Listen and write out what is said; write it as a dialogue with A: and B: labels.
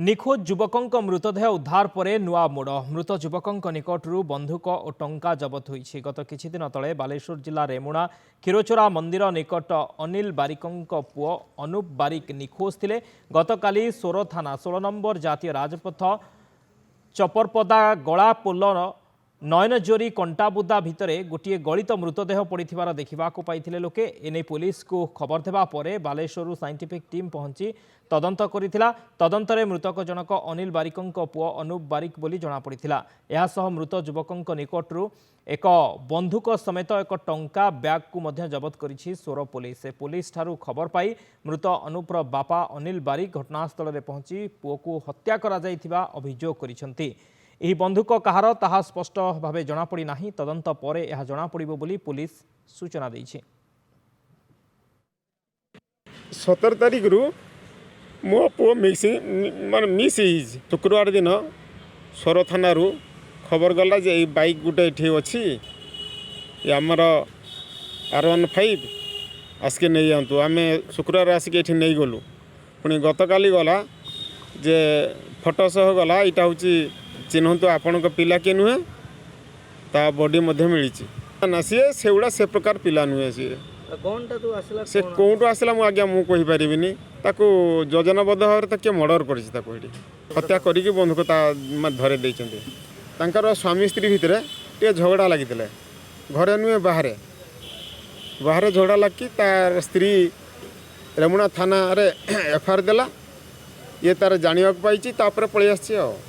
A: निखोज युवकों मृतदेह उद्धार पर नुआ मोड़ मृत युवकों निकटू बंधुक और टंका जबत होती। गत किछि दिन तले बालेश्वर जिला रेमुणा क्षीरचोरा मंदिर निकट अनिल बारिकों पुओ अनूप बारिक निखोज थे। गतकाली सोर थाना 16 नंबर जातीय राजपथ चपरपदा गला पोल नयनजोरी कंटाबुदा भितर गोटे गलित मृतदेह पड़िथिबार देखिबाकू पाइथिले लोके। एने पुलिस को खबर देबा परे बालेश्वरु साइंटिफिक टीम पहुंची तदंत करिथिला। तदंतरे मृतक जनक अनिल बारिकों पुओ अनूप बारिक बोली जणा पड़िथिला। एहा सह मृत युवकों निकटरू एक बंधुक समेत एक टंका बैग को मध्य जबत करिछि सोर पुलिस। पुलिस ठारू खबर पाई मृत अनूपर बापा अनिल बारिक घटनास्थल में पहुंची पुओ को हत्या करा जायथिबा अभियोग करिसंती। यह बंधुक कहार ताहा स्पष्ट भाव जनापड़ी नहीं। तदंत पर यह जनापड़िबो बोली पुलिस सूचना देछि।
B: 17 तारिख रु मो पु मिस शुक्रवार दिन सोर थाना रु खबर गला जे बाइक गोटे ये अच्छी आमर R15 आसिक नहीं जातु आम शुक्रवार आसिक ये नहीं गलु पुणी गतकाली गला जे फोटो सह गला यहाँ हूँ चिन्हतु आपण पिला किए नुहे ता बॉडी मिली ना सी से गुड़ा से प्रकार पिला नुहे सी से कौटू आसला आज्ञा मुझे कहीपरि ताकू योजनाबद्ध भाव में किए मर्डर कर हत्या करके बंधुक धरे देर स्वामी स्त्री भितर टे झगड़ा लगी घरे नुहे बाहर बाहर झगड़ा लगी तार स्त्री रेमुणा थाना रे FIR देला ये तार जाना पाई पलि आसी।